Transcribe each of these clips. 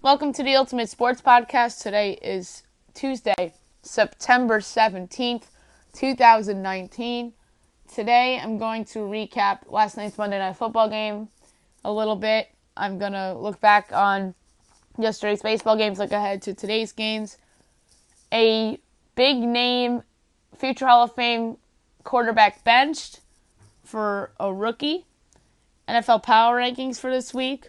Welcome to the Ultimate Sports Podcast. Today is Tuesday, September 17th, 2019. Today I'm going to recap last night's Monday Night Football game a little bit. I'm going to look back on yesterday's baseball games, look ahead to today's games. A big name, future Hall of Fame quarterback benched for a rookie. NFL Power Rankings for this week.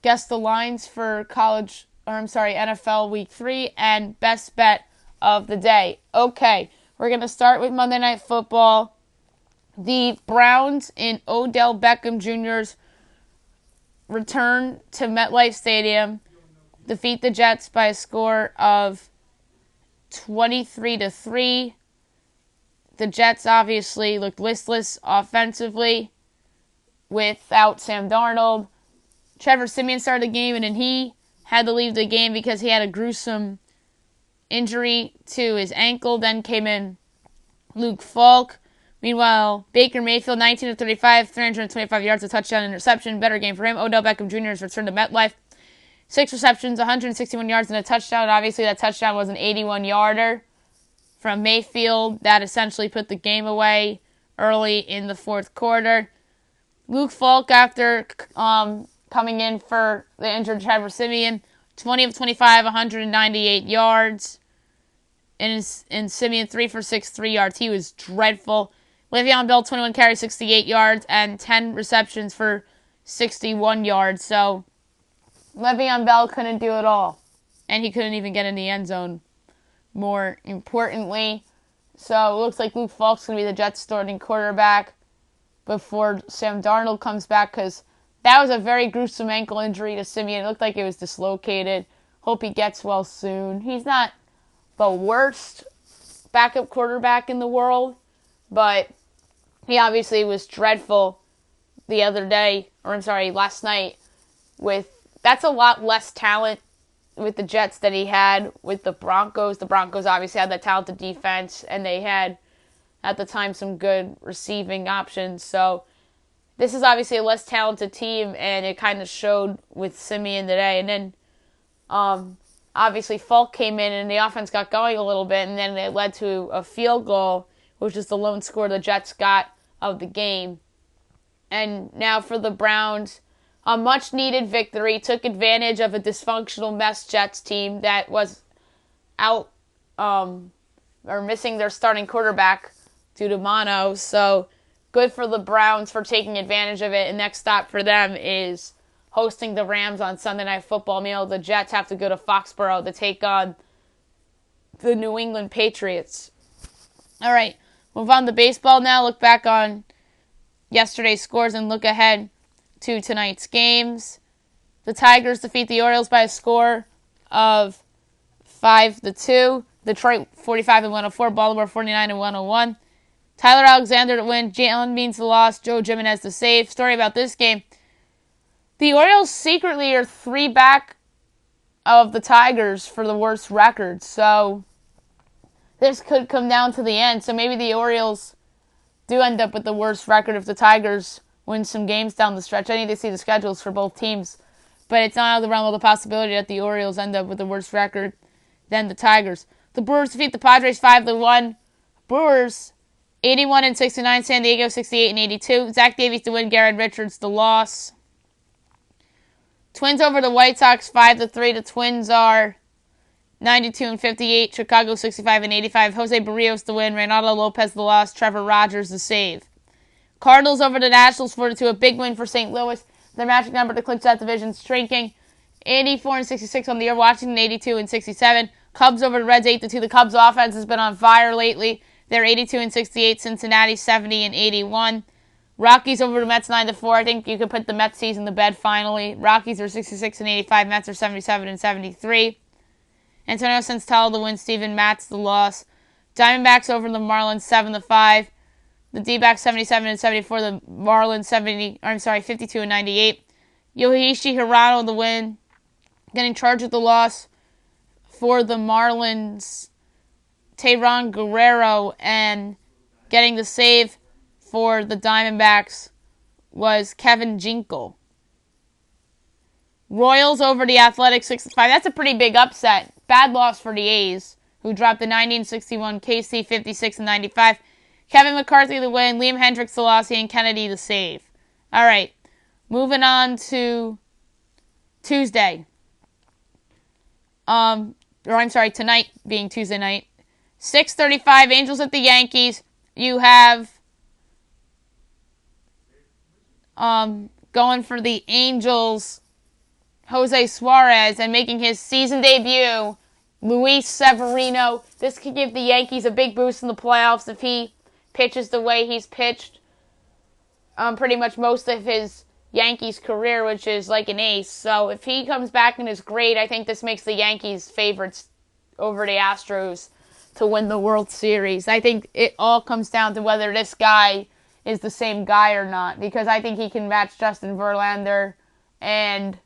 Guess the lines for NFL Week 3, and best bet of the day. Okay, we're going to start with Monday Night Football. The Browns in Odell Beckham Jr.'s return to MetLife Stadium defeat the Jets by a score of 23-3. The Jets obviously looked listless offensively without Sam Darnold. Trevor Siemian started the game, and then he had to leave the game because he had a gruesome injury to his ankle. Then came in Luke Falk. Meanwhile, Baker Mayfield, 19-35, 325 yards, a touchdown, interception. Better game for him. Odell Beckham Jr.'s return to MetLife. 6 receptions, 161 yards, and a touchdown. Obviously, that touchdown was an 81-yarder from Mayfield. That essentially put the game away early in the fourth quarter. Luke Falk, after coming in for the injured Trevor Siemian, 20 of 25, 198 yards. And Siemian 3 for 6, 3 yards. He was dreadful. Le'Veon Bell, 21 carries, 68 yards, and 10 receptions for 61 yards. So Le'Veon Bell couldn't do it all. And he couldn't even get in the end zone, more importantly. So it looks like Luke Falk's going to be the Jets' starting quarterback before Sam Darnold comes back, because that was a very gruesome ankle injury to Siemian. It looked like it was dislocated. Hope he gets well soon. He's not the worst backup quarterback in the world, but he obviously was dreadful last night. That's a lot less talent with the Jets than he had with the Broncos. The Broncos obviously had that talented defense, and they had, at the time, some good receiving options. So this is obviously a less talented team, and it kind of showed with Siemian today. And then, obviously, Falk came in, and the offense got going a little bit, and then it led to a field goal, which is the lone score the Jets got of the game. And now for the Browns, a much-needed victory, took advantage of a dysfunctional mess Jets team that was missing their starting quarterback due to mono. So good for the Browns for taking advantage of it. And next stop for them is hosting the Rams on Sunday Night Football. Meanwhile, the Jets have to go to Foxborough to take on the New England Patriots. All right, move on to baseball now. Look back on yesterday's scores and look ahead to tonight's games. The Tigers defeat the Orioles by a score of 5-2. Detroit 45-104, Baltimore 49-101. Tyler Alexander to win, Jalen Beans the loss, Joe Jimenez the save. Story about this game: the Orioles secretly are 3 back of the Tigers for the worst record. So this could come down to the end. So maybe the Orioles do end up with the worst record if the Tigers win some games down the stretch. I need to see the schedules for both teams, but it's not out of the realm of the possibility that the Orioles end up with a worse record than the Tigers. The Brewers defeat the Padres 5-1. Brewers 81-69, San Diego 68-82. Zach Davies to win, Garrett Richards the loss. Twins over the White Sox 5-3. The Twins are 92-58, Chicago 65-85. Jose Barrios to win, Reynaldo Lopez the loss, Trevor Rogers the save. Cardinals over the Nationals 4-2, a big win for St. Louis. Their magic number to clinch that division shrinking. 84-66 on the year. Washington 82-67. Cubs over the Reds 8-2. The Cubs offense has been on fire lately. They're 82-68. Cincinnati 70-81. Rockies over the Mets 9-4. I think you could put the Mets season to bed finally. Rockies are 66-85. Mets are 77-73. Antonio Sensatella to win, Steven Matz the loss. Diamondbacks over the Marlins 7-5. The D-backs 77-74. The Marlins 52-98. Yoichi Hirano the win. Getting charged with the loss for the Marlins, Tayron Guerrero, and getting the save for the Diamondbacks was Kevin Jinkel. Royals over the Athletics 6-5. That's a pretty big upset. Bad loss for the A's, who dropped the 90-61, KC 56-95. Kevin McCarthy the win, Liam Hendricks the loss, and Kennedy the save. All right, moving on to Tuesday. Tonight being Tuesday night. 6:35, Angels at the Yankees. You have going for the Angels, Jose Suarez, and making his season debut, Luis Severino. This could give the Yankees a big boost in the playoffs if he pitches the way he's pitched pretty much most of his Yankees career, which is like an ace. So if he comes back and is great, I think this makes the Yankees favorites over the Astros to win the World Series. I think it all comes down to whether this guy is the same guy or not, because I think he can match Justin Verlander and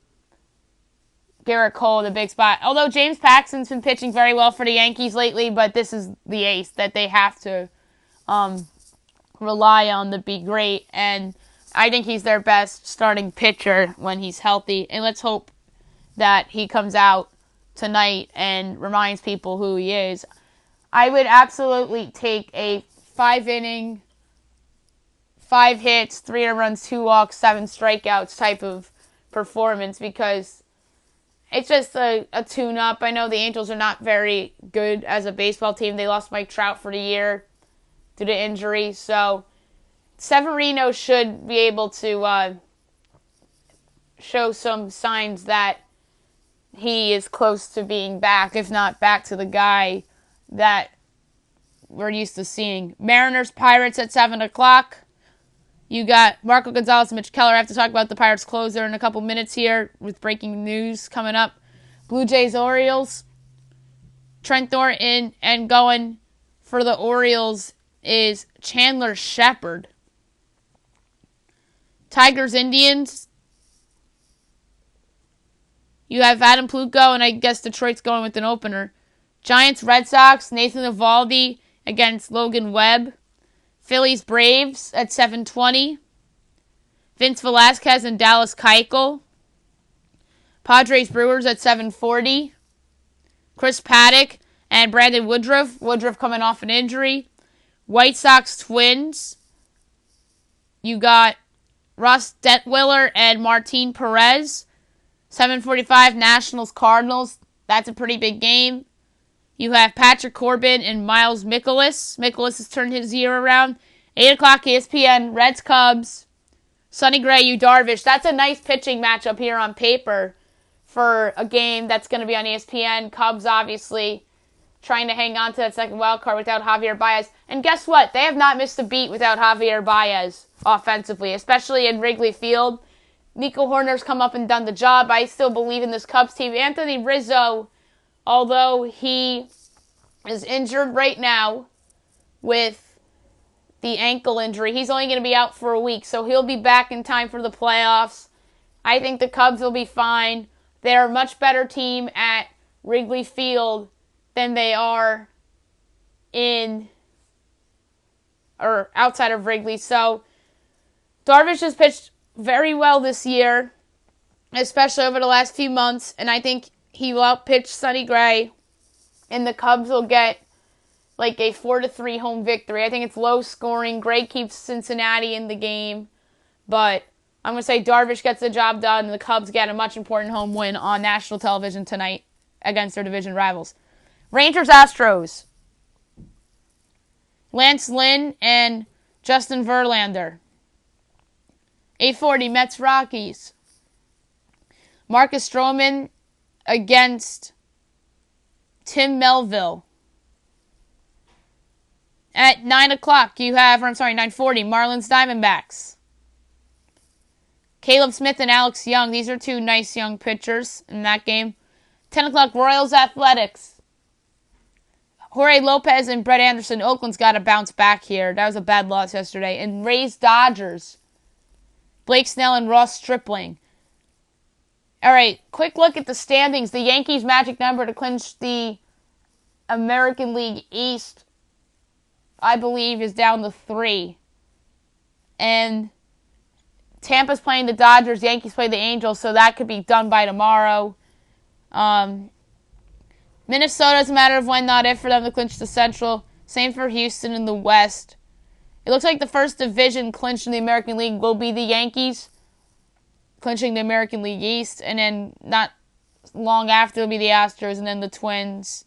Garrett Cole in the big spot. Although James Paxton's been pitching very well for the Yankees lately, but this is the ace that they have to rely on to be great, and I think he's their best starting pitcher when he's healthy, and let's hope that he comes out tonight and reminds people who he is. I would absolutely take a 5-inning, 5 hits, 3 runs, 2 walks, 7 strikeouts type of performance, because it's just a tune-up. I know the Angels are not very good as a baseball team. They lost Mike Trout for the year due to injury, so Severino should be able to show some signs that he is close to being back, if not back to the guy that we're used to seeing. Mariners, Pirates at 7 o'clock. You got Marco Gonzalez and Mitch Keller. I have to talk about the Pirates closer in a couple minutes here with breaking news coming up. Blue Jays, Orioles. Trent Thornton, and going for the Orioles is Chandler Shepard. Tigers, Indians. You have Adam Pluko, and I guess Detroit's going with an opener. Giants, Red Sox, Nathan Eovaldi against Logan Webb. Phillies, Braves at 7:20. Vince Velasquez and Dallas Keuchel. Padres, Brewers at 7:40. Chris Paddock and Brandon Woodruff. Woodruff coming off an injury. White Sox, Twins. You got Ross Detwiller and Martin Perez. 7:45, Nationals, Cardinals. That's a pretty big game. You have Patrick Corbin and Miles Mikolas. Mikolas has turned his year around. 8 o'clock, ESPN, Reds, Cubs. Sonny Gray, Yu Darvish. That's a nice pitching matchup here on paper for a game that's going to be on ESPN. Cubs, obviously, trying to hang on to that second wild card without Javier Baez. And guess what? They have not missed a beat without Javier Baez offensively, especially in Wrigley Field. Nico Horner's come up and done the job. I still believe in this Cubs team. Anthony Rizzo, although he is injured right now with the ankle injury, he's only going to be out for a week, so he'll be back in time for the playoffs. I think the Cubs will be fine. They're a much better team at Wrigley Field than they are outside of Wrigley. So Darvish has pitched very well this year, especially over the last few months, and I think he will outpitch Sonny Gray, and the Cubs will get like a 4-3 home victory. I think it's low scoring. Gray keeps Cincinnati in the game, but I'm going to say Darvish gets the job done, and the Cubs get a much important home win on national television tonight against their division rivals. Rangers, Astros. Lance Lynn and Justin Verlander. 8:40, Mets, Rockies. Marcus Stroman against Tim Melville. At 9 o'clock, 9:40, Marlins, Diamondbacks. Caleb Smith and Alex Young. These are two nice young pitchers in that game. 10 o'clock, Royals, Athletics. Jorge Lopez and Brett Anderson. Oakland's got to bounce back here. That was a bad loss yesterday. And Rays, Dodgers. Blake Snell and Ross Stripling. All right, quick look at the standings. The Yankees' magic number to clinch the American League East, I believe, is down to 3. And Tampa's playing the Dodgers, Yankees play the Angels, so that could be done by tomorrow. Minnesota, it's a matter of when, not if, for them to clinch the Central. Same for Houston in the West. It looks like the first division clinched in the American League will be the Yankees, clinching the American League East, and then not long after it'll be the Astros, and then the Twins.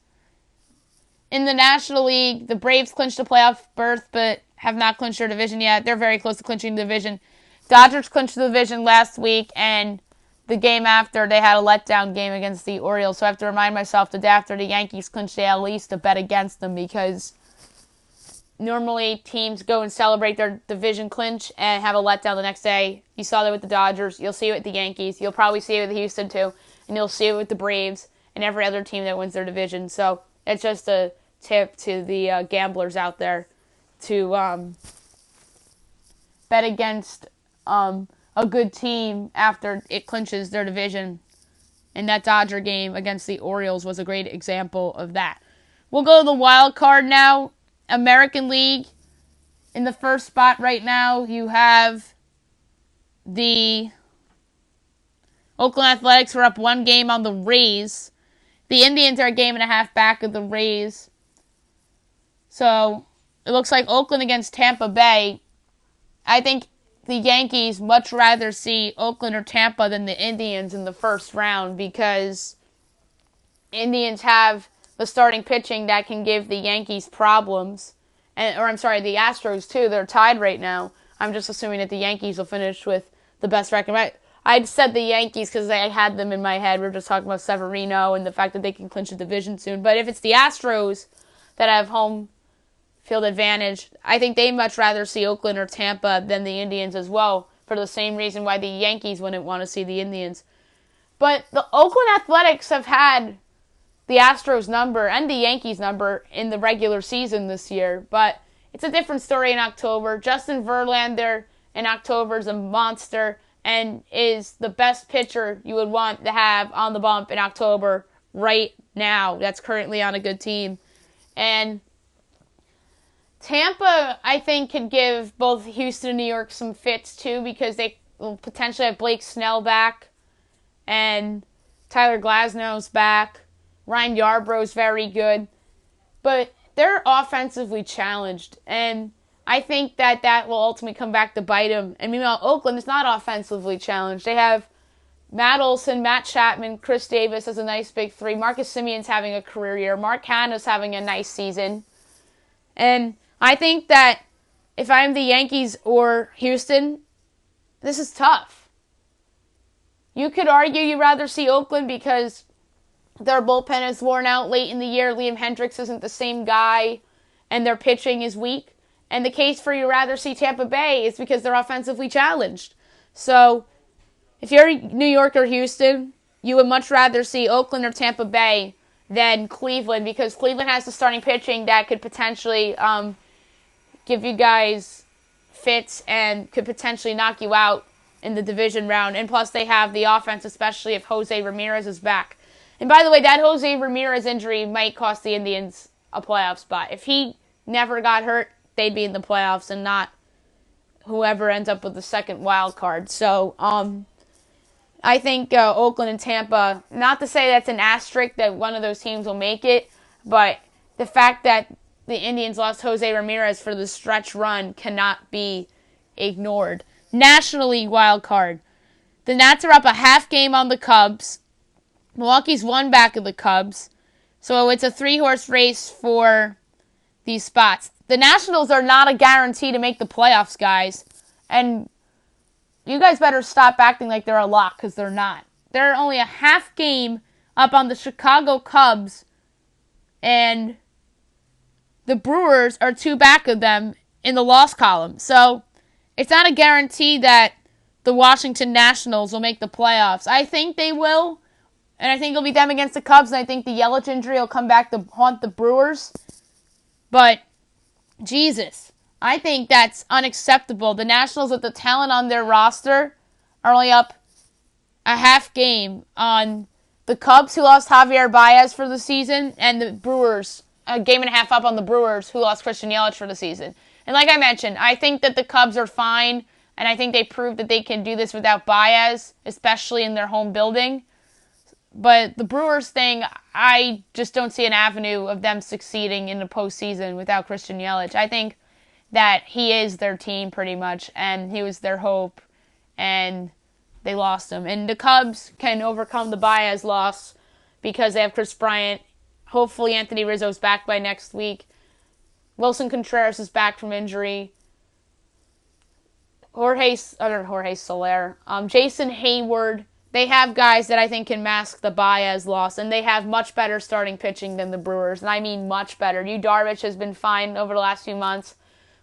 In the National League, the Braves clinched a playoff berth, but have not clinched their division yet. They're very close to clinching the division. Dodgers clinched the division last week, and the game after, they had a letdown game against the Orioles. So I have to remind myself that after the Yankees clinched the AL East to bet against them, because normally teams go and celebrate their division clinch and have a letdown the next day. You saw that with the Dodgers. You'll see it with the Yankees. You'll probably see it with Houston too. And you'll see it with the Braves and every other team that wins their division. So it's just a tip to the gamblers out there to bet against a good team after it clinches their division. And that Dodger game against the Orioles was a great example of that. We'll go to the wild card now. American League, in the first spot right now, you have the Oakland Athletics are up 1 game on the Rays. The Indians are a game and a half back of the Rays. So it looks like Oakland against Tampa Bay. I think the Yankees much rather see Oakland or Tampa than the Indians in the first round, because Indians have the starting pitching that can give the Yankees problems. The Astros too. They're tied right now. I'm just assuming that the Yankees will finish with the best record. I said the Yankees because I had them in my head. We were just talking about Severino and the fact that they can clinch the division soon. But if it's the Astros that have home field advantage, I think they much rather see Oakland or Tampa than the Indians as well, for the same reason why the Yankees wouldn't want to see the Indians. But the Oakland Athletics have had the Astros number and the Yankees number in the regular season this year, but it's a different story in October. Justin Verlander in October is a monster and is the best pitcher you would want to have on the bump in October right now. That's currently on a good team. And Tampa, I think, could give both Houston and New York some fits too, because they will potentially have Blake Snell back and Tyler Glasnow's back. Ryan Yarbrough's very good, but they're offensively challenged, and I think that will ultimately come back to bite them. And meanwhile, Oakland is not offensively challenged. They have Matt Olson, Matt Chapman, Chris Davis has a nice big three. Marcus Simeon's having a career year. Mark Canha's having a nice season. And I think that if I'm the Yankees or Houston, this is tough. You could argue you'd rather see Oakland because their bullpen is worn out late in the year. Liam Hendricks isn't the same guy, and their pitching is weak. And the case for you rather see Tampa Bay is because they're offensively challenged. So if you're New York or Houston, you would much rather see Oakland or Tampa Bay than Cleveland, because Cleveland has the starting pitching that could potentially give you guys fits and could potentially knock you out in the division round. And plus they have the offense, especially if Jose Ramirez is back. And by the way, that Jose Ramirez injury might cost the Indians a playoff spot. If he never got hurt, they'd be in the playoffs and not whoever ends up with the second wild card. So I think Oakland and Tampa, not to say that's an asterisk that one of those teams will make it, but the fact that the Indians lost Jose Ramirez for the stretch run cannot be ignored. National League wild card. The Nats are up a half game on the Cubs. Milwaukee's 1 back of the Cubs. So it's a 3-horse race for these spots. The Nationals are not a guarantee to make the playoffs, guys. And you guys better stop acting like they're a lock, because they're not. They're only a half game up on the Chicago Cubs, and the Brewers are 2 back of them in the loss column. So it's not a guarantee that the Washington Nationals will make the playoffs. I think they will. And I think it'll be them against the Cubs, and I think the Yelich injury will come back to haunt the Brewers. But, Jesus, I think that's unacceptable. The Nationals, with the talent on their roster, are only up a half game on the Cubs, who lost Javier Baez for the season, and the Brewers, a game and a half up on the Brewers, who lost Christian Yelich for the season. And like I mentioned, I think that the Cubs are fine. And I think they proved that they can do this without Baez, especially in their home building. But the Brewers thing, I just don't see an avenue of them succeeding in the postseason without Christian Yelich. I think that he is their team pretty much, and he was their hope, and they lost him. And the Cubs can overcome the Baez loss because they have Chris Bryant. Hopefully Anthony Rizzo's back by next week. Wilson Contreras is back from injury. Jorge Soler. Jason Hayward. They have guys that I think can mask the Baez loss, and they have much better starting pitching than the Brewers, and I mean much better. Yu Darvish has been fine over the last few months.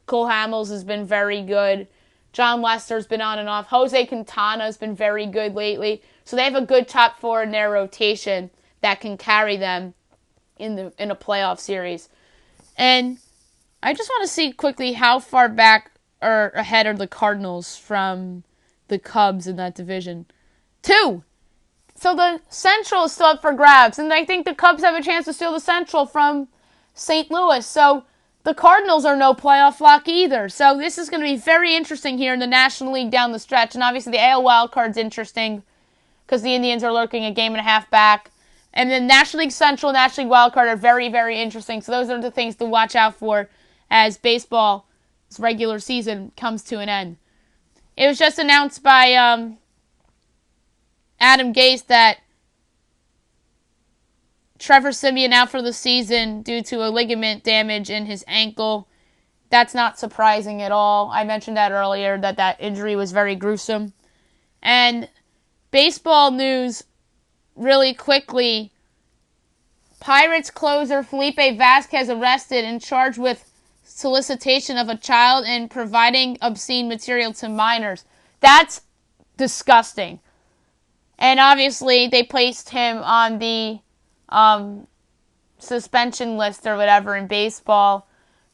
Cole Hamels has been very good. John Lester's been on and off. Jose Quintana has been very good lately. So they have a good top four in their rotation that can carry them in a playoff series. And I just want to see quickly how far back or ahead are the Cardinals from the Cubs in that division. 2. So the Central is still up for grabs, and I think the Cubs have a chance to steal the Central from St. Louis. So the Cardinals are no playoff lock either. So this is going to be very interesting here in the National League down the stretch. And obviously the AL wild card's interesting because the Indians are lurking a game and a half back. And then National League Central and National League wild card are very, very interesting. So those are the things to watch out for as baseball's regular season comes to an end. It was just announced by Adam Gase that Trevor Siemian out for the season due to a ligament damage in his ankle. That's not surprising at all. I mentioned that earlier, that injury was very gruesome. And baseball news really quickly. Pirates closer Felipe Vasquez arrested and charged with solicitation of a child and providing obscene material to minors. That's disgusting. And obviously they placed him on the suspension list or whatever in baseball.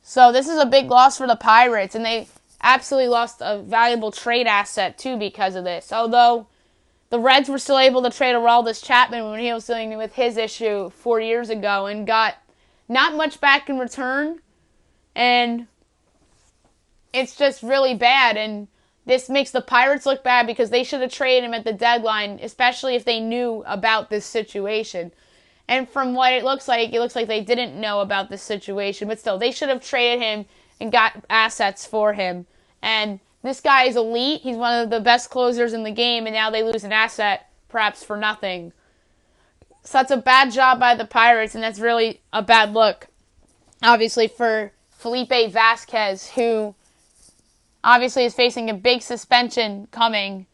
So this is a big loss for the Pirates, and they absolutely lost a valuable trade asset too because of this. Although the Reds were still able to trade Aroldis Chapman when he was dealing with his issue 4 years ago and got not much back in return. And it's just really bad, and this makes the Pirates look bad because they should have traded him at the deadline, especially if they knew about this situation. And from what it looks like they didn't know about this situation. But still, they should have traded him and got assets for him. And this guy is elite. He's one of the best closers in the game, and now they lose an asset, perhaps for nothing. So that's a bad job by the Pirates, and that's really a bad look, obviously, for Felipe Vasquez, who obviously is facing a big suspension coming,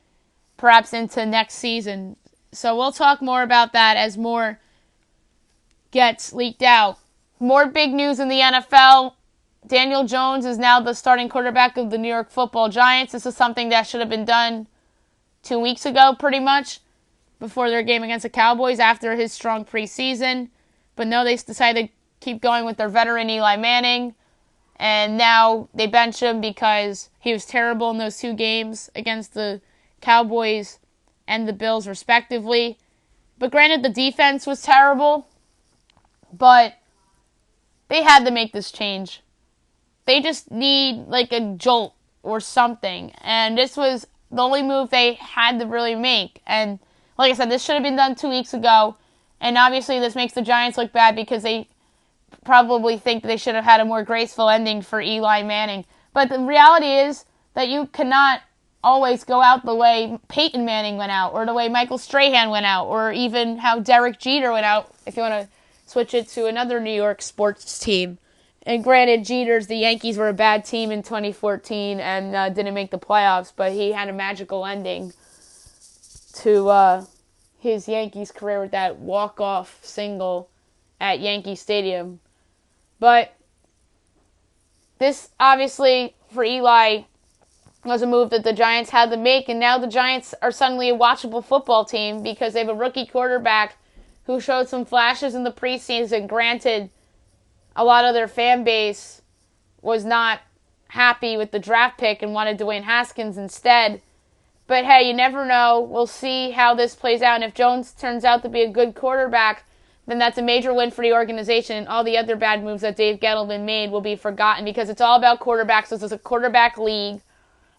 perhaps into next season. So we'll talk more about that as more gets leaked out. More big news in the NFL. Daniel Jones is now the starting quarterback of the New York Football Giants. This is something that should have been done 2 weeks ago, pretty much, before their game against the Cowboys after his strong preseason. But no, they decided to keep going with their veteran Eli Manning. And now they bench him because he was terrible in those 2 games against the Cowboys and the Bills, respectively. But granted, the defense was terrible. But they had to make this change. They just need like a jolt or something. And this was the only move they had to really make. And like I said, this should have been done 2 weeks ago. And obviously this makes the Giants look bad because they probably think they should have had a more graceful ending for Eli Manning. But the reality is that you cannot always go out the way Peyton Manning went out, or the way Michael Strahan went out, or even how Derek Jeter went out, if you want to switch it to another New York sports team. And granted, the Yankees were a bad team in 2014 and didn't make the playoffs, but he had a magical ending to his Yankees career with that walk-off single at Yankee Stadium. But this, obviously, for Eli, was a move that the Giants had to make, and now the Giants are suddenly a watchable football team because they have a rookie quarterback who showed some flashes in the preseason. Granted, a lot of their fan base was not happy with the draft pick and wanted Dwayne Haskins instead. But hey, you never know. We'll see how this plays out. And if Jones turns out to be a good quarterback, then that's a major win for the organization. And all the other bad moves that Dave Gettleman made will be forgotten because it's all about quarterbacks. This is a quarterback league.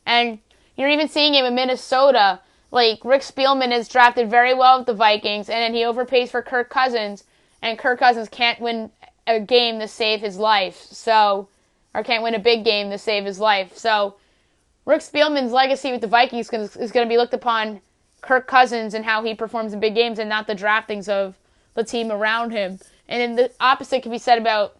And You're even seeing him in Minnesota. Like, Rick Spielman is drafted very well with the Vikings, and then he overpays for Kirk Cousins, and Kirk Cousins can't win a game to save his life. So, or can't win a big game to save his life. So, Rick Spielman's legacy with the Vikings is going to be looked upon Kirk Cousins and how he performs in big games and not the draftings of the team around him. And then the opposite can be said about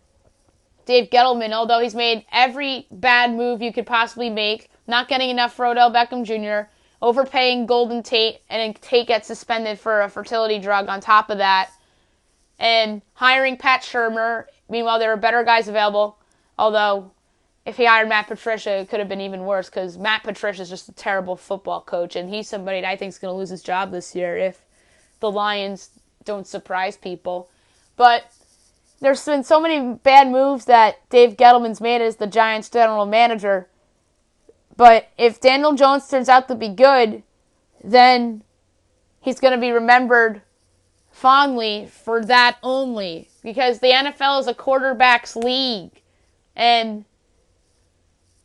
Dave Gettleman, although he's made every bad move you could possibly make, not getting enough for Odell Beckham Jr., overpaying Golden Tate, and then Tate gets suspended for a fertility drug on top of that, and hiring Pat Shurmur. Meanwhile, there are better guys available, although if he hired Matt Patricia, it could have been even worse because Matt Patricia is just a terrible football coach, and he's somebody that I think is going to lose his job this year if the Lions don't surprise people. But there's been so many bad moves that Dave Gettleman's made as the Giants general manager. But if Daniel Jones turns out to be good, then he's going to be remembered fondly for that only. Because the NFL is a quarterback's league. And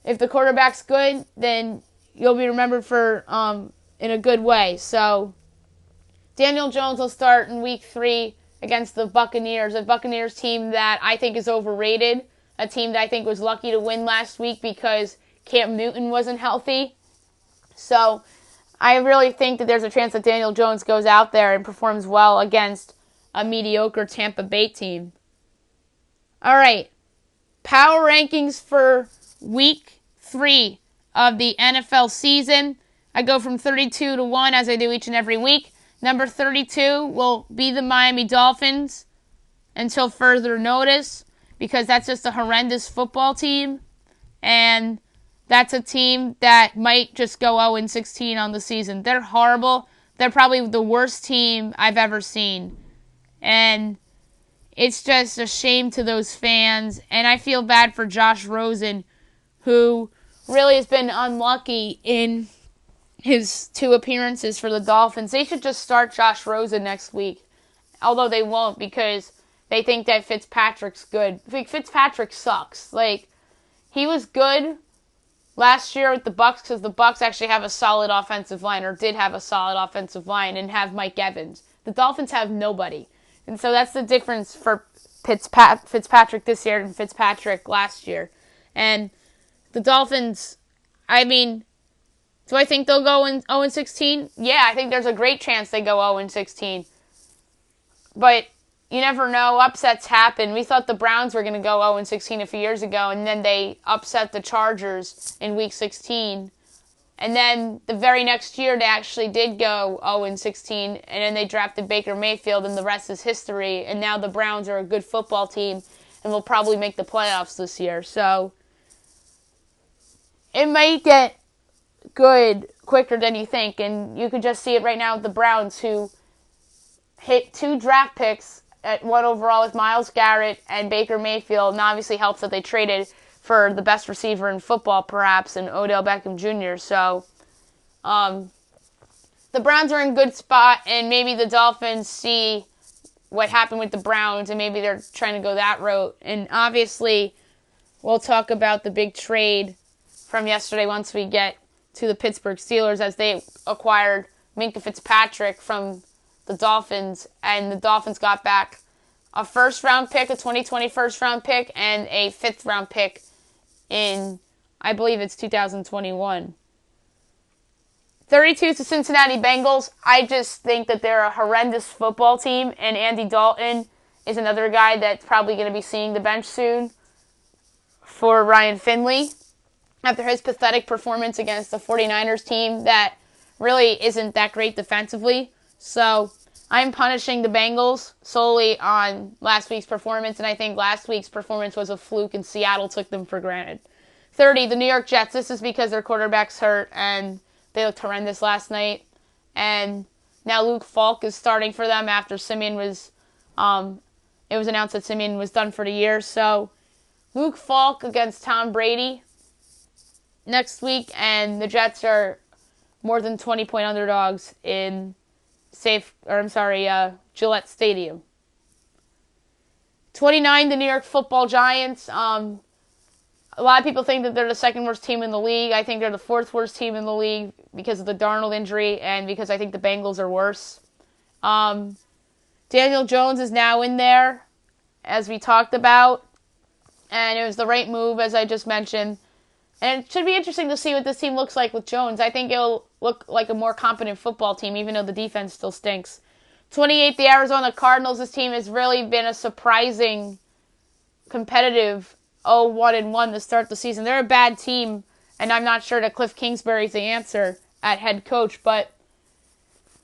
if the quarterback's good, then you'll be remembered for in a good way. So Daniel Jones will start in week 3 against the Buccaneers, a Buccaneers team that I think is overrated, a team that I think was lucky to win last week because Cam Newton wasn't healthy. So I really think that there's a chance that Daniel Jones goes out there and performs well against a mediocre Tampa Bay team. All right, power rankings for week 3 of the NFL season. I go from 32 to 1 as I do each and every week. Number 32 will be the Miami Dolphins until further notice because that's just a horrendous football team. And that's a team that might just go 0-16 on the season. They're horrible. They're probably the worst team I've ever seen. And it's just a shame to those fans. And I feel bad for Josh Rosen, who really has been unlucky in his 2 appearances for the Dolphins. They should just start Josh Rosen next week. Although they won't because they think that Fitzpatrick's good. Fitzpatrick sucks. Like, he was good last year with the Bucs because the Bucs actually have a solid offensive line, or did have a solid offensive line, and have Mike Evans. The Dolphins have nobody. And so that's the difference for Fitzpatrick this year and Fitzpatrick last year. And the Dolphins, I mean, do I think they'll go 0-16? Yeah, I think there's a great chance they go 0-16. But you never know. Upsets happen. We thought the Browns were going to go 0-16 a few years ago, and then they upset the Chargers in Week 16. And then the very next year, they actually did go 0-16, and then they drafted Baker Mayfield, and the rest is history. And now the Browns are a good football team and will probably make the playoffs this year. So it might get good quicker than you think, and you can just see it right now with the Browns, who hit 2 draft picks at 1 overall with Myles Garrett and Baker Mayfield, and obviously helps that they traded for the best receiver in football, perhaps, and Odell Beckham Jr. So the Browns are in a good spot, and maybe the Dolphins see what happened with the Browns, and maybe they're trying to go that route. And obviously, we'll talk about the big trade from yesterday once we get to the Pittsburgh Steelers, as they acquired Minkah Fitzpatrick from the Dolphins, and the Dolphins got back a first-round pick, a 2020 first-round pick, and a fifth-round pick in, I believe it's 2021. 32 to Cincinnati Bengals. I just think that they're a horrendous football team, and Andy Dalton is another guy that's probably going to be seeing the bench soon for Ryan Finley after his pathetic performance against the 49ers team that really isn't that great defensively. So I'm punishing the Bengals solely on last week's performance, and I think last week's performance was a fluke and Seattle took them for granted. 30, the New York Jets. This is because their quarterback's hurt, and they looked horrendous last night. And now Luke Falk is starting for them after Simeon was, it was announced that Simeon was done for the year. So Luke Falk against Tom Brady next week, and the Jets are more than 20-point underdogs in Gillette Stadium. 29, the New York Football Giants. A lot of people think that they're the second worst team in the league. I think they're the fourth worst team in the league because of the Darnold injury and because I think the Bengals are worse. Daniel Jones is now in there, as we talked about, and it was the right move, as I just mentioned. And it should be interesting to see what this team looks like with Jones. I think it'll look like a more competent football team, even though the defense still stinks. 28th, the Arizona Cardinals. This team has really been a surprising, competitive 0-1-1 to start the season. They're a bad team, and I'm not sure that Cliff Kingsbury's the answer at head coach, but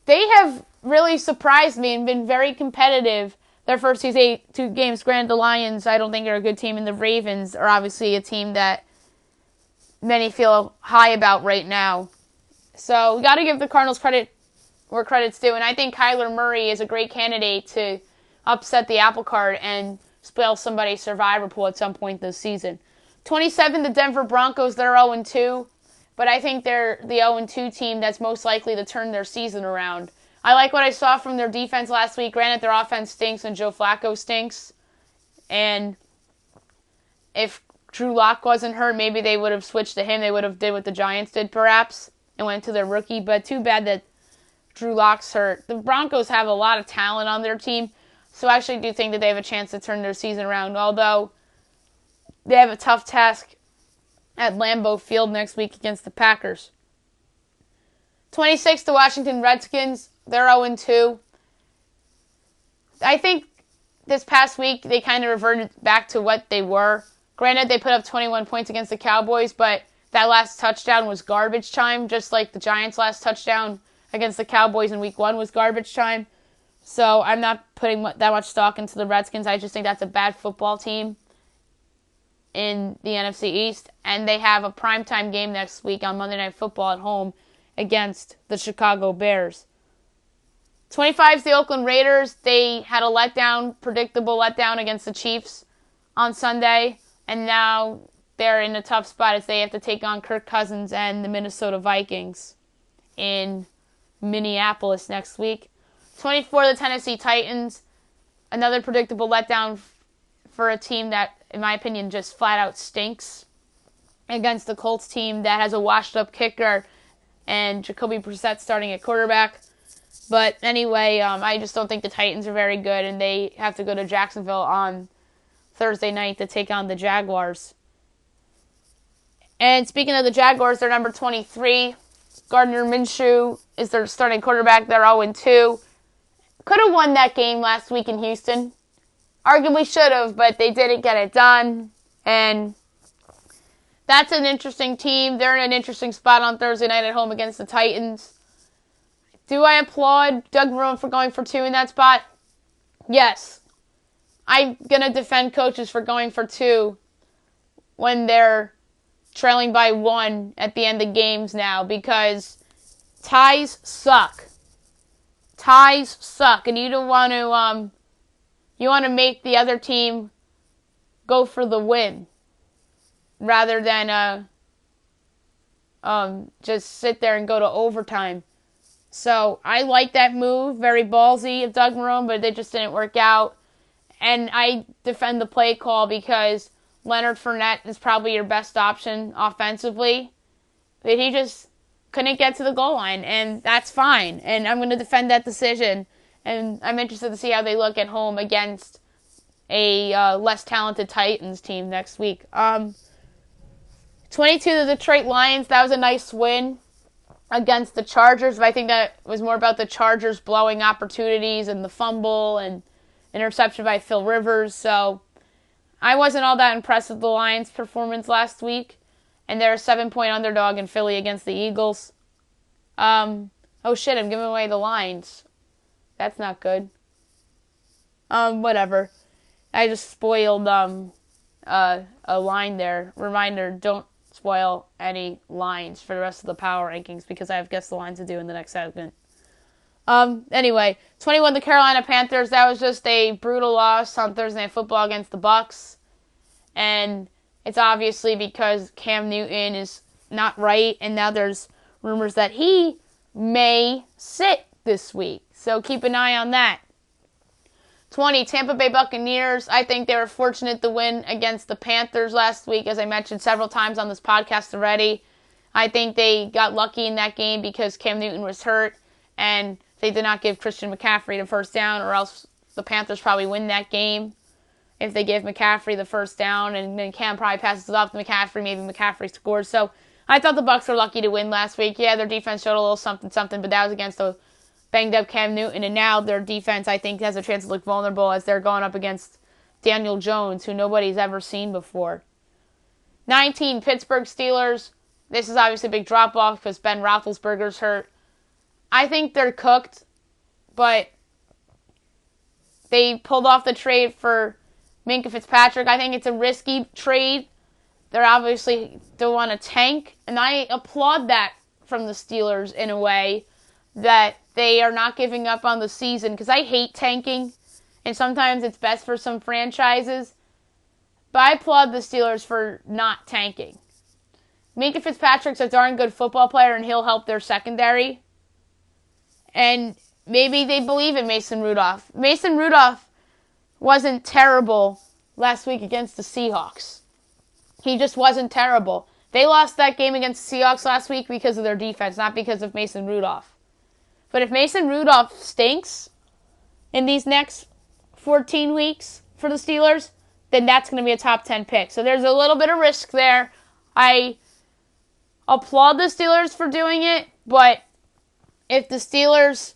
they have really surprised me and been very competitive their first two games. Granted, the Lions, I don't think are a good team, and the Ravens are obviously a team that many feel high about right now. So we got to give the Cardinals credit where credit's due, and I think Kyler Murray is a great candidate to upset the apple cart and spoil somebody's survivor pool at some point this season. 27, the Denver Broncos, they're 0-2, but I think they're the 0-2 team that's most likely to turn their season around. I like what I saw from their defense last week. Granted, their offense stinks and Joe Flacco stinks, and if Drew Lock wasn't hurt, maybe they would have switched to him. They would have did what the Giants did, perhaps, and went to their rookie. But too bad that Drew Lock's hurt. The Broncos have a lot of talent on their team, so I actually do think that they have a chance to turn their season around, although they have a tough task at Lambeau Field next week against the Packers. 26, the Washington Redskins. They're 0-2. I think this past week they kind of reverted back to what they were. Granted, they put up 21 points against the Cowboys, but that last touchdown was garbage time, just like the Giants' last touchdown against the Cowboys in Week 1 was garbage time. So I'm not putting that much stock into the Redskins. I just think that's a bad football team in the NFC East. And they have a primetime game next week on Monday Night Football at home against the Chicago Bears. 25 is the Oakland Raiders. They had a predictable letdown against the Chiefs on Sunday. And now they're in a tough spot as they have to take on Kirk Cousins and the Minnesota Vikings in Minneapolis next week. 24, the Tennessee Titans. Another predictable letdown for a team that, in my opinion, just flat out stinks against the Colts team that has a washed-up kicker and Jacoby Brissett starting at quarterback. But anyway, I just don't think the Titans are very good, and they have to go to Jacksonville on Thursday night to take on the Jaguars. And speaking of the Jaguars, they're number 23. Gardner Minshew is their starting quarterback. They're 0-2. Could have won that game last week in Houston. Arguably should have, but they didn't get it done. And that's an interesting team. They're in an interesting spot on Thursday night at home against the Titans. Do I applaud Doug Marrone for going for 2 in that spot? Yes. I'm going to defend coaches for going for 2 when they're trailing by 1 at the end of games now, because ties suck. Ties suck, and you don't want to you want to make the other team go for the win rather than just sit there and go to overtime. So I like that move, very ballsy of Doug Marrone, but it just didn't work out. And I defend the play call because Leonard Fournette is probably your best option offensively. But he just couldn't get to the goal line, and that's fine. And I'm going to defend that decision. And I'm interested to see how they look at home against a less talented Titans team next week. 22, the Detroit Lions. That was a nice win against the Chargers, but I think that was more about the Chargers blowing opportunities and the fumble and interception by Phil Rivers. So I wasn't all that impressed with the Lions' performance last week, and they're a 7-point underdog in Philly against the Eagles. Oh shit, I'm giving away the lines. That's not good. Whatever. I just spoiled a line there. Reminder, don't spoil any lines for the rest of the power rankings because I have guessed the lines to do in the next segment. Anyway, 21, the Carolina Panthers. That was just a brutal loss on Thursday Night Football against the Bucks. And it's obviously because Cam Newton is not right, and now there's rumors that he may sit this week. So keep an eye on that. 20, Tampa Bay Buccaneers. I think they were fortunate to win against the Panthers last week, as I mentioned several times on this podcast already. I think they got lucky in that game because Cam Newton was hurt, and they did not give Christian McCaffrey the first down, or else the Panthers probably win that game if they give McCaffrey the first down, and then Cam probably passes it off to McCaffrey. Maybe McCaffrey scores. So I thought the Bucs were lucky to win last week. Yeah, their defense showed a little something, but that was against a banged-up Cam Newton, and now their defense, I think, has a chance to look vulnerable as they're going up against Daniel Jones, who nobody's ever seen before. 19, Pittsburgh Steelers. This is obviously a big drop-off because Ben Roethlisberger's hurt. I think they're cooked, but they pulled off the trade for Minkah Fitzpatrick. I think it's a risky trade. They're obviously don't want to tank, and I applaud that from the Steelers in a way, that they are not giving up on the season, because I hate tanking, and sometimes it's best for some franchises, but I applaud the Steelers for not tanking. Minkah Fitzpatrick's a darn good football player, and he'll help their secondary, and maybe they believe in Mason Rudolph. Mason Rudolph wasn't terrible last week against the Seahawks. He just wasn't terrible. They lost that game against the Seahawks last week because of their defense, not because of Mason Rudolph. But if Mason Rudolph stinks in these next 14 weeks for the Steelers, then that's going to be a top 10 pick. So there's a little bit of risk there. I applaud the Steelers for doing it, but if the Steelers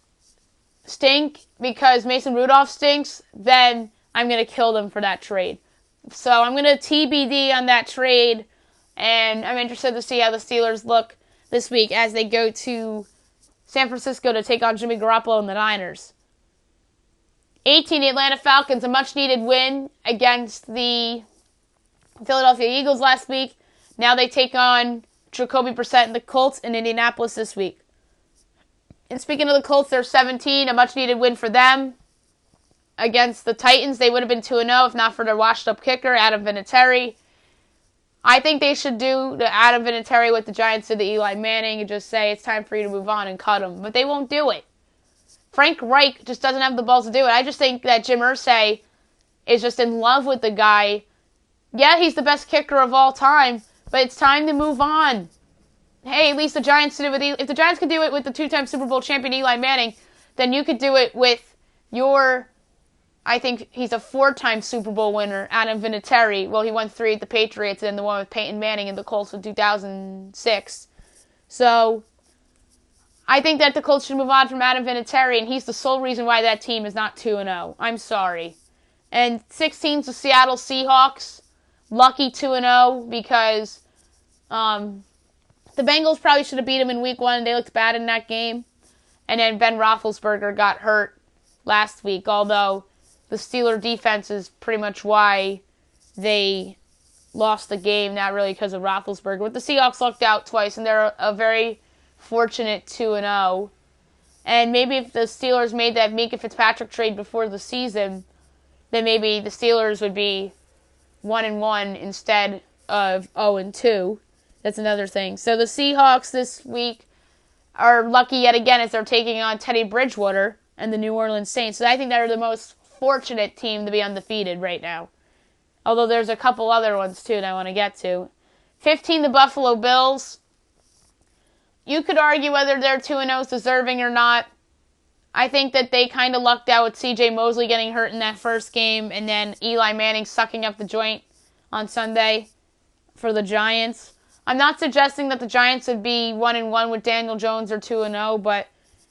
stink because Mason Rudolph stinks, then I'm going to kill them for that trade. So I'm going to TBD on that trade, and I'm interested to see how the Steelers look this week as they go to San Francisco to take on Jimmy Garoppolo and the Niners. 18, the Atlanta Falcons, a much-needed win against the Philadelphia Eagles last week. Now they take on Jacoby Brissett and the Colts in Indianapolis this week. And speaking of the Colts, they're 17, a much-needed win for them. Against the Titans, they would have been 2-0 if not for their washed-up kicker, Adam Vinatieri. I think they should do the Adam Vinatieri what the Giants did to Eli Manning and just say it's time for you to move on and cut him. But they won't do it. Frank Reich just doesn't have the balls to do it. I just think that Jim Irsay is just in love with the guy. Yeah, he's the best kicker of all time, but it's time to move on. Hey, at least the Giants did it with if the Giants could do it with the two-time Super Bowl champion Eli Manning, then you could do it with your, I think he's a 4-time Super Bowl winner, Adam Vinatieri. Well, he won 3 at the Patriots and the one with Peyton Manning and the Colts in 2006. So I think that the Colts should move on from Adam Vinatieri, and he's the sole reason why that team is not 2-0. I'm sorry. And 16's the Seattle Seahawks. Lucky 2-0 because the Bengals probably should have beat them in week 1. They looked bad in that game. And then Ben Roethlisberger got hurt last week, although the Steeler defense is pretty much why they lost the game, not really because of Roethlisberger. But the Seahawks lucked out twice, and they're a very fortunate 2-0. And maybe if the Steelers made that Minkah Fitzpatrick trade before the season, then maybe the Steelers would be 1-1 instead of 0-2. That's another thing. So the Seahawks this week are lucky yet again as they're taking on Teddy Bridgewater and the New Orleans Saints. So I think they're the most fortunate team to be undefeated right now. Although there's a couple other ones too that I want to get to. 15, the Buffalo Bills. You could argue whether they're 2-0 is deserving or not. I think that they kind of lucked out with C.J. Mosley getting hurt in that first game and then Eli Manning sucking up the joint on Sunday for the Giants. I'm not suggesting that the Giants would be 1-1 with Daniel Jones or 2-0, but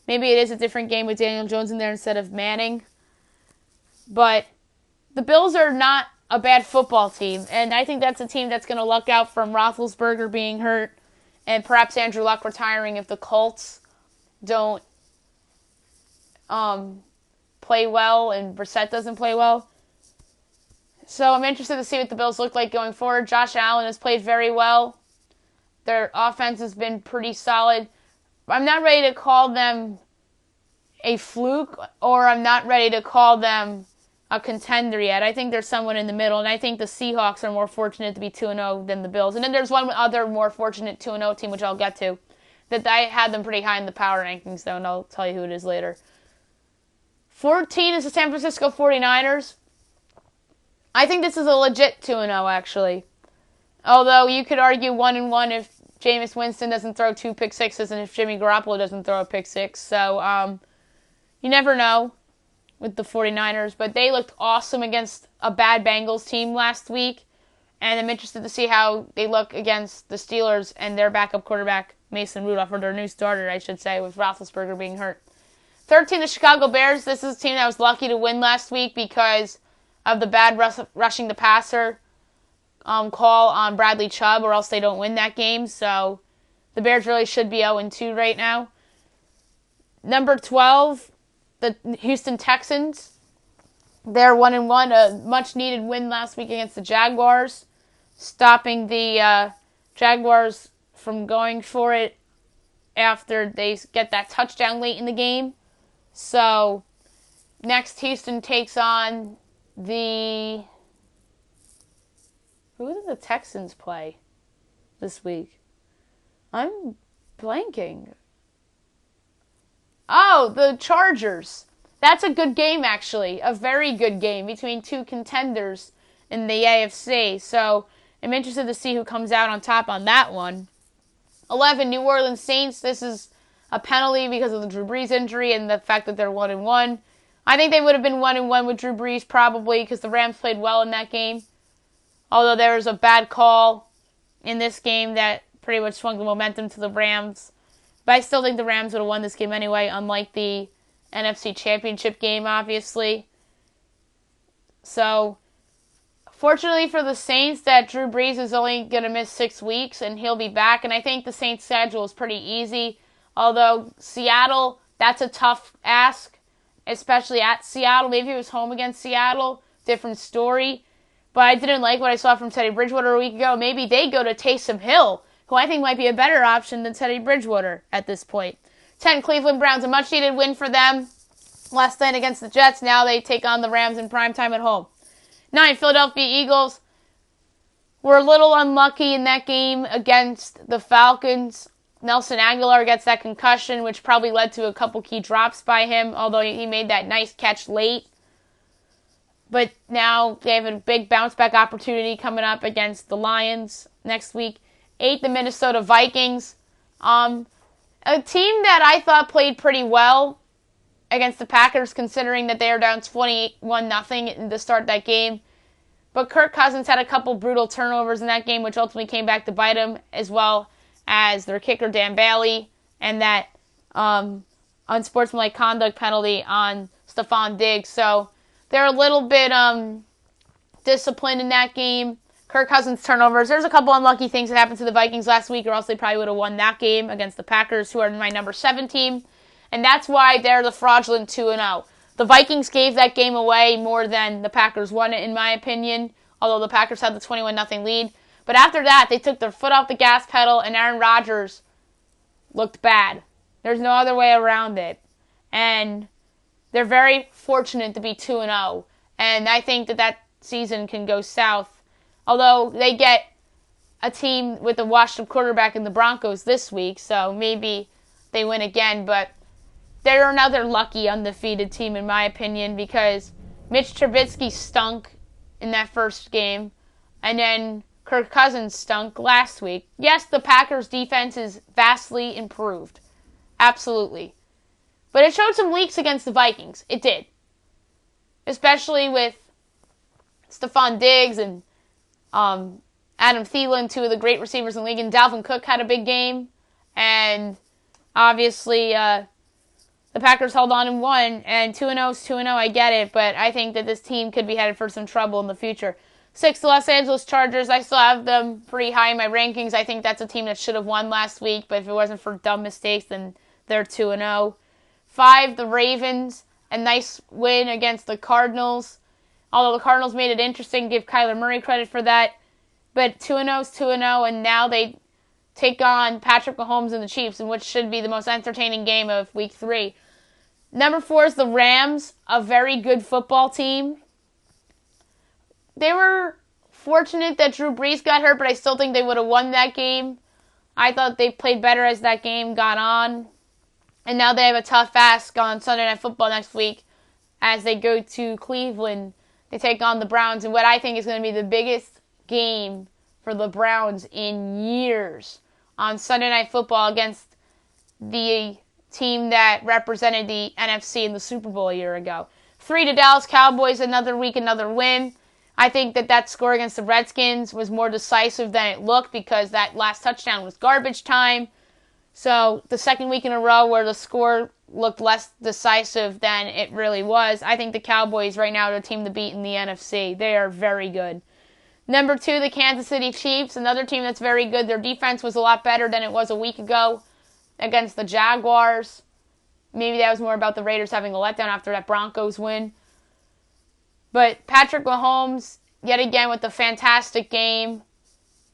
maybe it is a different game with Daniel Jones in there instead of Manning. But the Bills are not a bad football team, and I think that's a team that's going to luck out from Roethlisberger being hurt and perhaps Andrew Luck retiring if the Colts don't play well and Brissett doesn't play well. So I'm interested to see what the Bills look like going forward. Josh Allen has played very well. Their offense has been pretty solid. I'm not ready to call them a fluke, or I'm not ready to call them a contender yet. I think there's someone in the middle, and I think the Seahawks are more fortunate to be 2-0 than the Bills. And then there's one other more fortunate 2-0 team, which I'll get to, that I had them pretty high in the power rankings, though, and I'll tell you who it is later. 14 is the San Francisco 49ers. I think this is a legit 2-0, actually. Although you could argue 1-1 if Jameis Winston doesn't throw 2 pick sixes and if Jimmy Garoppolo doesn't throw a pick six. So, you never know with the 49ers. But they looked awesome against a bad Bengals team last week. And I'm interested to see how they look against the Steelers and their backup quarterback, Mason Rudolph, or their new starter, I should say, with Roethlisberger being hurt. 13, the Chicago Bears. This is a team that was lucky to win last week because of the bad rushing the passer call on Bradley Chubb, or else they don't win that game. So the Bears really should be 0-2 right now. Number 12, the Houston Texans. They're 1-1, a much-needed win last week against the Jaguars, stopping the Jaguars from going for it after they get that touchdown late in the game. So next, Houston takes on the... Who did the Texans play this week? I'm blanking. Oh, the Chargers. That's a good game, actually. A very good game between two contenders in the AFC. So I'm interested to see who comes out on top on that one. 11, New Orleans Saints. This is a penalty because of the Drew Brees injury and the fact that they're 1-1. I think they would have been 1-1 with Drew Brees probably because the Rams played well in that game. Although there was a bad call in this game that pretty much swung the momentum to the Rams. But I still think the Rams would have won this game anyway, unlike the NFC Championship game, obviously. So, fortunately for the Saints, that Drew Brees is only going to miss 6 weeks, and he'll be back. And I think the Saints' schedule is pretty easy. Although, Seattle, that's a tough ask, especially at Seattle. Maybe it was home against Seattle, different story. But I didn't like what I saw from Teddy Bridgewater a week ago. Maybe they go to Taysom Hill, who I think might be a better option than Teddy Bridgewater at this point. 10, Cleveland Browns, a much-needed win for them last night against the Jets. Now they take on the Rams in primetime at home. 9, Philadelphia Eagles were a little unlucky in that game against the Falcons. Nelson Aguilar gets that concussion, which probably led to a couple key drops by him, although he made that nice catch late. But now they have a big bounce-back opportunity coming up against the Lions next week. 8, the Minnesota Vikings. A team that I thought played pretty well against the Packers, considering that they are down 21-0 to start that game. But Kirk Cousins had a couple brutal turnovers in that game, which ultimately came back to bite him, as well as their kicker, Dan Bailey, and that unsportsmanlike conduct penalty on Stephon Diggs. So they're a little bit disciplined in that game. Kirk Cousins turnovers. There's a couple unlucky things that happened to the Vikings last week, or else they probably would have won that game against the Packers, who are my number 7 team. And that's why they're the fraudulent 2-0. The Vikings gave that game away more than the Packers won it, in my opinion, although the Packers had the 21-0 lead. But after that, they took their foot off the gas pedal, and Aaron Rodgers looked bad. There's no other way around it. And they're very fortunate to be 2-0. And I think that season can go south. Although they get a team with a washed-up quarterback in the Broncos this week, so maybe they win again. But they're another lucky undefeated team, in my opinion, because Mitch Trubisky stunk in that first game, and then Kirk Cousins stunk last week. Yes, the Packers' defense is vastly improved. Absolutely. But it showed some leaks against the Vikings. It did. Especially with Stephon Diggs and Adam Thielen, 2 of the great receivers in the league, and Dalvin Cook had a big game. And obviously, the Packers held on and won. And 2-0 is 2-0, I get it. But I think that this team could be headed for some trouble in the future. 6, the Los Angeles Chargers. I still have them pretty high in my rankings. I think that's a team that should have won last week. But if it wasn't for dumb mistakes, then they're 2-0. 5, the Ravens. A nice win against the Cardinals. Although the Cardinals made it interesting, give Kyler Murray credit for that. But 2-0 is 2-0, and now they take on Patrick Mahomes and the Chiefs, in which should be the most entertaining game of Week 3. Number 4 is the Rams, a very good football team. They were fortunate that Drew Brees got hurt, but I still think they would have won that game. I thought they played better as that game got on. And now they have a tough ask on Sunday Night Football next week as they go to Cleveland. They take on the Browns in what I think is going to be the biggest game for the Browns in years on Sunday Night Football against the team that represented the NFC in the Super Bowl a year ago. 3 to Dallas Cowboys, another week, another win. I think that score against the Redskins was more decisive than it looked because that last touchdown was garbage time. So the second week in a row where the score looked less decisive than it really was. I think the Cowboys right now are the team to beat in the NFC. They are very good. Number 2, the Kansas City Chiefs, another team that's very good. Their defense was a lot better than it was a week ago against the Jaguars. Maybe that was more about the Raiders having a letdown after that Broncos win. But Patrick Mahomes, yet again, with a fantastic game.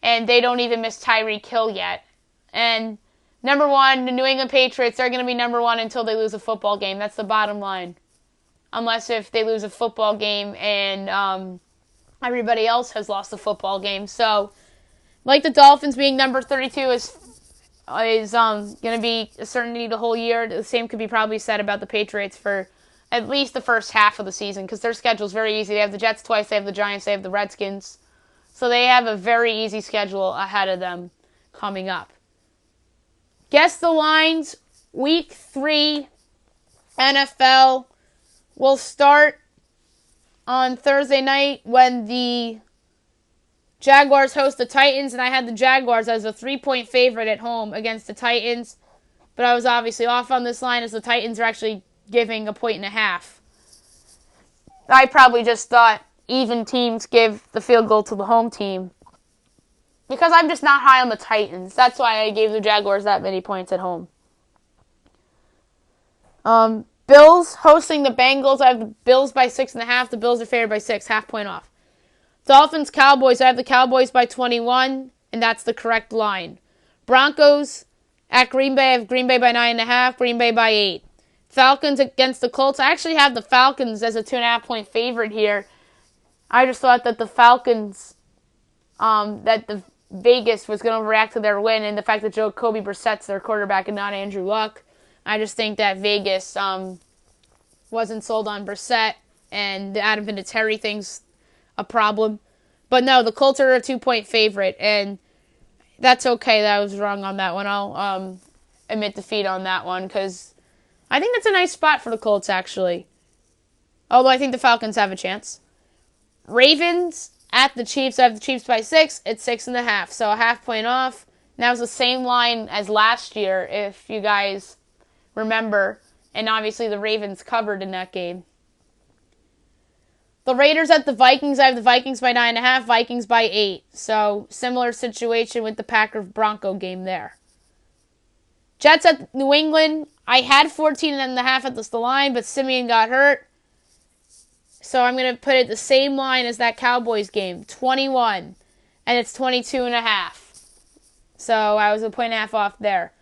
And they don't even miss Tyreek Hill yet. And number 1, the New England Patriots, they're going to be number 1 until they lose a football game. That's the bottom line. Unless if they lose a football game and everybody else has lost a football game. So, like the Dolphins being number 32 is going to be a certainty the whole year. The same could be probably said about the Patriots for at least the first half of the season because their schedule is very easy. They have the Jets twice, they have the Giants, they have the Redskins. So they have a very easy schedule ahead of them coming up. Guess the lines. Week 3 NFL will start on Thursday night when the Jaguars host the Titans, and I had the Jaguars as a 3-point favorite at home against the Titans, but I was obviously off on this line as the Titans are actually giving 1.5 points. I probably just thought even teams give the field goal to the home team because I'm just not high on the Titans. That's why I gave the Jaguars that many points at home. Bills hosting the Bengals. I have the Bills by 6.5. The Bills are favored by 6, half point off. Dolphins, Cowboys. I have the Cowboys by 21, and that's the correct line. Broncos at Green Bay. I have Green Bay by 9.5. Green Bay by 8. Falcons against the Colts. I actually have the Falcons as a 2.5 point favorite here. I just thought that the Falcons, that the Vegas was going to react to their win, and the fact that Jacoby Brissett's their quarterback and not Andrew Luck. I just think that Vegas wasn't sold on Brissett, and the Adam Vinatieri thing's a problem. But no, the Colts are a 2-point favorite, and that's okay that I was wrong on that one. I'll admit defeat on that one, because I think that's a nice spot for the Colts, actually. Although I think the Falcons have a chance. Ravens at the Chiefs. I have the Chiefs by 6. It's 6.5, so a half point off. And that was the same line as last year, if you guys remember. And obviously the Ravens covered in that game. The Raiders at the Vikings. I have the Vikings by 9.5, Vikings by 8. So similar situation with the Packer-Bronco game there. Jets at New England. I had 14.5 at the line, but Simeon got hurt. So I'm going to put it the same line as that Cowboys game, 21. And it's 22.5. So I was 1.5 off there.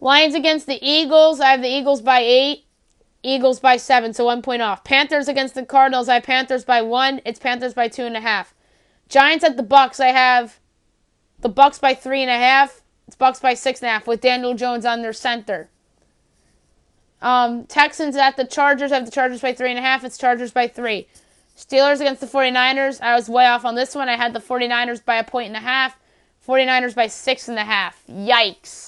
Lions against the Eagles. I have the Eagles by 8. Eagles by 7, so 1 point off. Panthers against the Cardinals. I have Panthers by 1. It's Panthers by 2.5. Giants at the Bucks. I have the Bucks by 3.5. It's Bucks by 6.5 with Daniel Jones on their center. Texans at the Chargers. I have the Chargers by 3.5. It's Chargers by 3. Steelers against the 49ers. I was way off on this one. I had the 49ers by 1.5. 49ers by 6.5. Yikes.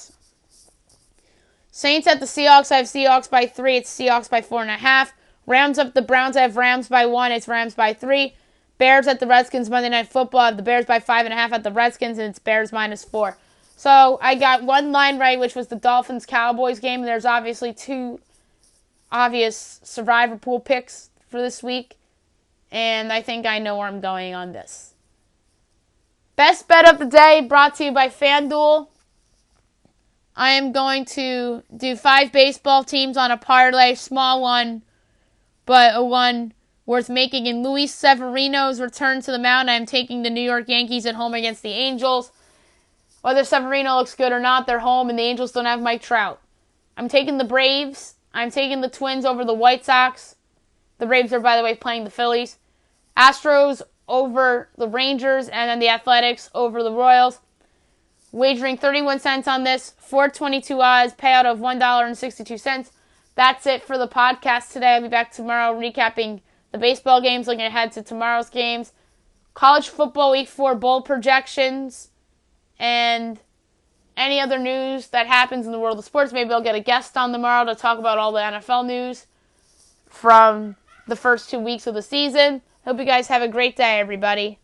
Saints at the Seahawks. I have Seahawks by 3. It's Seahawks by 4.5. Rams at the Browns. I have Rams by 1. It's Rams by 3. Bears at the Redskins. Monday Night Football. I have the Bears by 5.5 at the Redskins, and it's Bears minus 4. So I got one line right, which was the Dolphins-Cowboys game. There's obviously 2 obvious survivor pool picks for this week, and I think I know where I'm going on this. Best bet of the day brought to you by FanDuel. I am going to do 5 baseball teams on a parlay, small one, but a one worth making. In Luis Severino's return to the mound, I am taking the New York Yankees at home against the Angels. Whether Severino looks good or not, they're home, and the Angels don't have Mike Trout. I'm taking the Braves. I'm taking the Twins over the White Sox. The Braves are, by the way, playing the Phillies. Astros over the Rangers, and then the Athletics over the Royals. Wagering 31 cents on this, 422 odds, payout of $1.62. that's it for the podcast today. I'll be back tomorrow recapping the baseball games, looking ahead to tomorrow's games, college football week 4 bowl projections, and any other news that happens in the world of sports. Maybe I'll get a guest on tomorrow to talk about all the NFL news from the first 2 weeks of the season. Hope you guys have a great day, everybody.